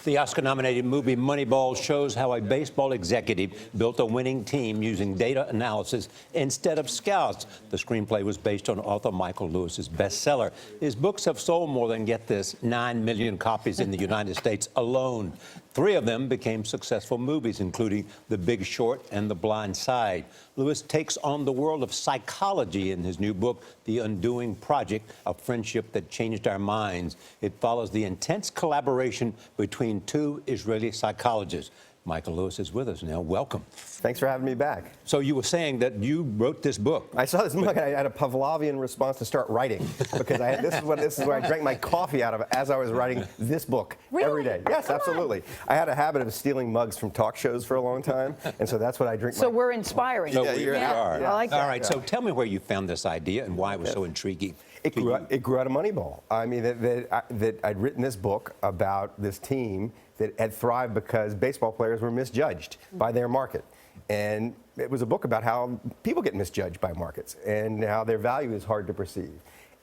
The Oscar-nominated movie Moneyball shows how a baseball executive built a winning team using data analysis instead of scouts. The screenplay was based on author Michael Lewis's bestseller. His books have sold more than, get this, 9 million copies in the United States alone. 3 of them became successful movies, including The Big Short and The Blind Side. Lewis takes on the world of psychology in his new book, The Undoing Project, a friendship that changed our minds. It follows the intense collaboration between 2 Israeli psychologists. Michael Lewis is with us now. Welcome. Thanks for having me back. So you were saying that you wrote this book. I saw this book and I had a Pavlovian response to start writing because this is where I drank my coffee out of as I was writing this book every day. Yes, absolutely. I had a habit of stealing mugs from talk shows for a long time, and so that's what I drink. So we're inspiring. So we are. I like that. All right, so tell me where you found this idea and why it was so intriguing. It grew out of Moneyball. I mean, that I'd written this book about this team that had thrived because baseball players were misjudged by their market. And it was a book about how people get misjudged by markets and how their value is hard to perceive.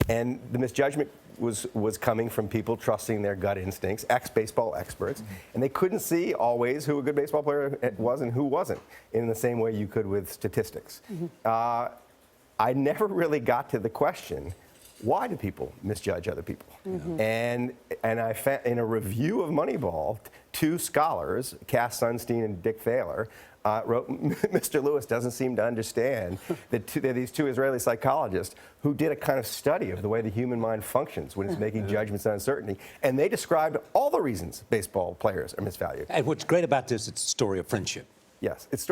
And the misjudgment was coming from people trusting their gut instincts, ex-baseball experts, and they couldn't see always who a good baseball player was and who wasn't in the same way you could with statistics. I never really got to the question, why do people misjudge other people? And I found in a review of Moneyball, 2 scholars, Cass Sunstein and Dick Thaler, wrote, Mr. Lewis doesn't seem to understand that these 2 Israeli psychologists who did a kind of study of the way the human mind functions when it's making judgments on uncertainty, and they described all the reasons baseball players are misvalued. And what's great about this, it's a story of friendship. Yes, it's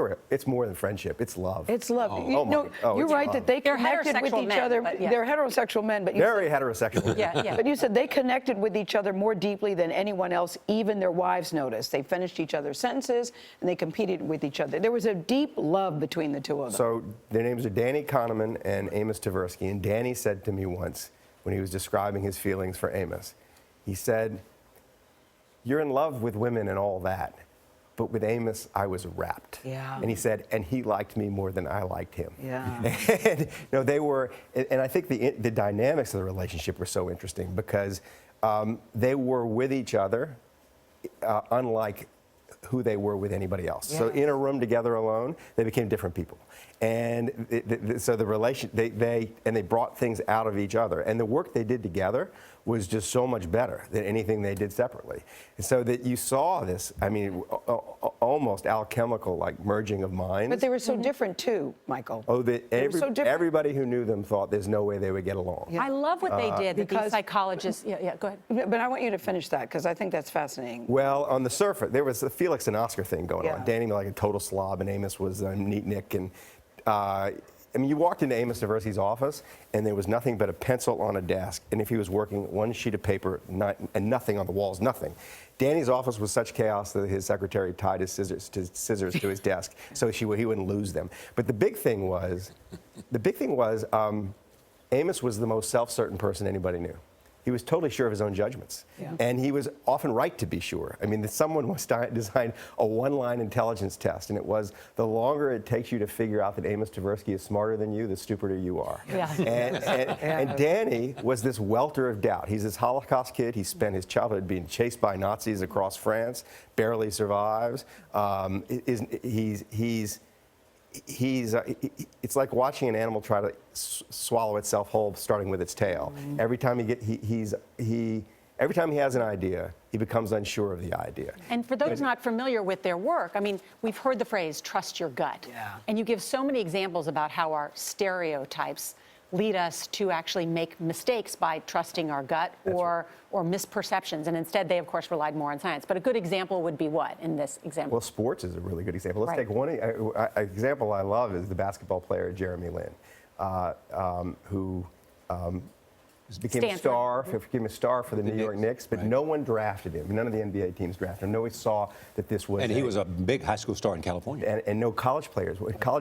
more than friendship. It's love. It's love. Oh, You're right that they connected with each other. They're heterosexual men, but very heterosexual. But you said they connected with each other more deeply than anyone else. Even their wives noticed. They finished each other's sentences and they competed with each other. There was a deep love between the 2 of them. So their names are Danny Kahneman and Amos Tversky. And Danny said to me once, when he was describing his feelings for Amos, he said, "You're in love with women and all that. But with Amos, I was rapt." Yeah. And he said, and he liked me more than I liked him. Yeah. And they were, and I think the dynamics of the relationship were so interesting because they were with each other, unlike who they were with anybody else. So in a room together alone, they became different people. And so the relation, they brought things out of each other. And the work they did together was just so much better than anything they did separately. And so that you saw this, I mean, almost alchemical, like merging of minds. But they were so different too, Michael. Oh, were so different. Everybody who knew them thought there's no way they would get along. I love what they did, that these psychologists, go ahead. But I want you to finish that because I think that's fascinating. Well, on the surface, there was a Felix and Oscar thing going on. Danny was like a total slob, and Amos was a neat Nick. And I mean, you walked into Amos Tversky's office, and there was nothing but a pencil on a desk. And if he was working, 1 sheet of paper, and nothing on the walls, nothing. Danny's office was such chaos that his secretary tied his scissors to his desk so he wouldn't lose them. But the big thing was, Amos was the most self-certain person anybody knew. He was totally sure of his own judgments. And he was often right to be sure. I mean, someone designed a 1-line intelligence test, and it was, the longer it takes you to figure out that Amos Tversky is smarter than you, the stupider you are. And Danny was this welter of doubt. He's this Holocaust kid. He spent his childhood being chased by Nazis across France, barely survives. It's like watching an animal try to swallow itself whole, starting with its tail. Every time every time he has an idea, he becomes unsure of the idea. And for those not familiar with their work, I mean, we've heard the phrase, trust your gut. And you give so many examples about how our stereotypes lead us to actually make mistakes by trusting our gut or misperceptions. And instead, they, of course, relied more on science. But a good example would be what in this example? Well, sports is a really good example. Let's take one example I love is the basketball player Jeremy Lin, who became a star for the New York Knicks, but no one drafted him. None of the NBA teams drafted him. Nobody saw that this was. And he was a big high school star in California. And no college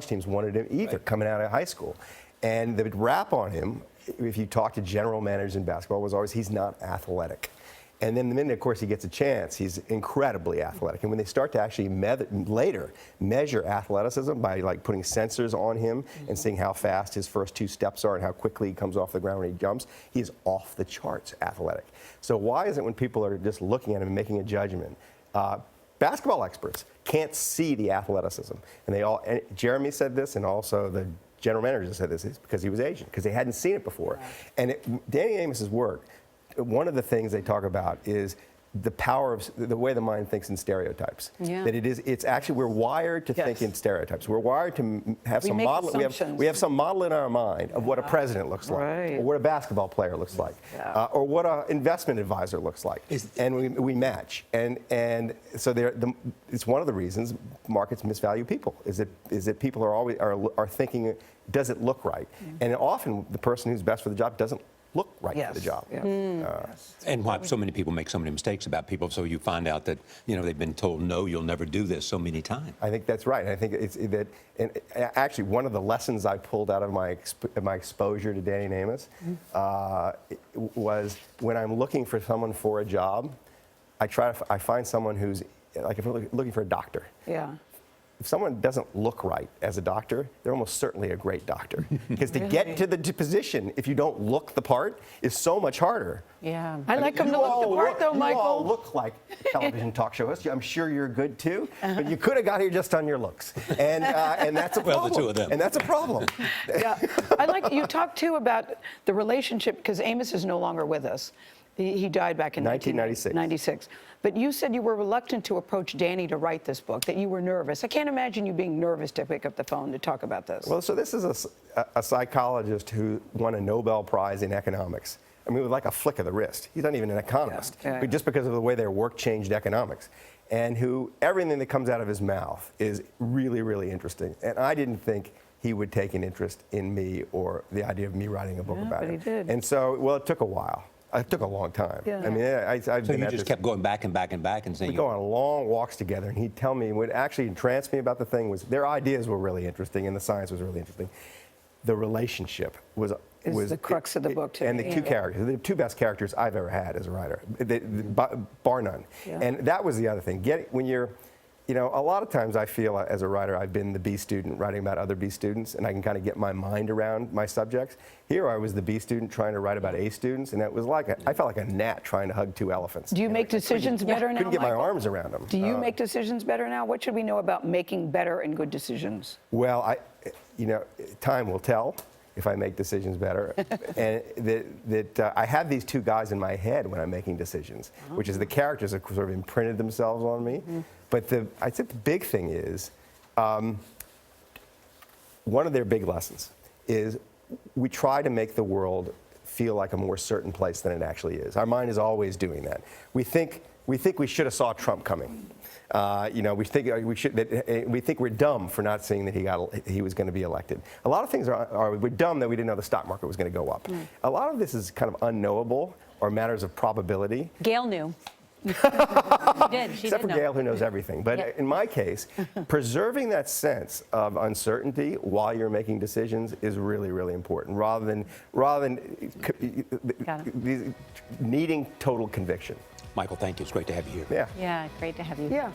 teams wanted him either, coming out of high school. And the rap on him, if you talk to general managers in basketball, was always he's not athletic. And then the minute, of course, he gets a chance, he's incredibly athletic. And when they start to actually later measure athleticism by like putting sensors on him and seeing how fast his first 2 steps are and how quickly he comes off the ground when he jumps, he's off the charts athletic. So why is it when people are just looking at him and making a judgment, Basketball experts can't see the athleticism. And Jeremy said this, and also the general manager said this, is because he was Asian, because they hadn't seen it before. And Danny Amos's work, one of the things they talk about is the power of the way the mind thinks in stereotypes. Yeah. That it's actually, we're wired to think in stereotypes. We're wired to have We some make model. assumptions. We have some model in our mind of what a president looks like, Right. or what a basketball player looks like, or what an investment advisor looks like, and we match. And so it's one of the reasons markets misvalue people. Is that people are always are thinking, does it look right? And often the person who's best for the job doesn't look right for the job. And why so many people make so many mistakes about people, so you find out that, they've been told, no, you'll never do this so many times. I think that's right. I think it's that, and actually one of the lessons I pulled out of my exposure to Danny Amos was when I'm looking for someone for a job, I find someone who's, like if I'm looking for a doctor. Yeah. If someone doesn't look right as a doctor, they're almost certainly a great doctor. Because to get to the position, if you don't look the part, is so much harder. Yeah. I like them to look the part, though, Michael. You all look like television talk show hosts. I'm sure you're good too, but you could have got here just on your looks, and that's a problem. Well, the two of them. And that's a problem. Yeah. I like you talked too about the relationship, because Amos is no longer with us. He died back in 1996. But you said you were reluctant to approach Danny to write this book, that you were nervous. I can't imagine you being nervous to pick up the phone to talk about this. Well, so this is a psychologist who won a Nobel Prize in economics. I mean, with like a flick of the wrist. He's not even an economist, but just because of the way their work changed economics. And who everything that comes out of his mouth is really, really interesting. And I didn't think he would take an interest in me or the idea of me writing a book about it. But he did. And so, well, it took a while. It took a long time. Yeah. I mean, I've So been you at just this. kept going back and back and back and saying, We'd go on long walks together, and he'd tell me what actually entranced me about the thing was their ideas were really interesting, and the science was really interesting. The relationship was the crux of the book to and me. the two characters, the two best characters I've ever had as a writer, bar none. Yeah. And that was the other thing. When you're, a lot of times I feel as a writer I've been the B student writing about other B students, and I can kind of get my mind around my subjects. Here I was the B student trying to write about A students, and it was like I felt like a gnat trying to hug two elephants. Do you make decisions better now, Couldn't get my Michael? arms around them. Do you make decisions better now? What should we know about making better and good decisions? Well, time will tell if I make decisions better. And I have these two guys in my head when I'm making decisions, which is the characters have sort of imprinted themselves on me. But I think the big thing is, one of their big lessons is we try to make the world feel like a more certain place than it actually is. Our mind is always doing that. We think we should have saw Trump coming. We think we're dumb for not seeing that he was going to be elected. A lot of things we're dumb that we didn't know the stock market was going to go up. A lot of this is kind of unknowable or matters of probability. Gail knew. She did. Except for know. Gail, who knows everything. But in my case, preserving that sense of uncertainty while you're making decisions is really, really important, rather than needing total conviction. Michael, thank you. It's great to have you here. Yeah. Yeah, great to have you. Yeah.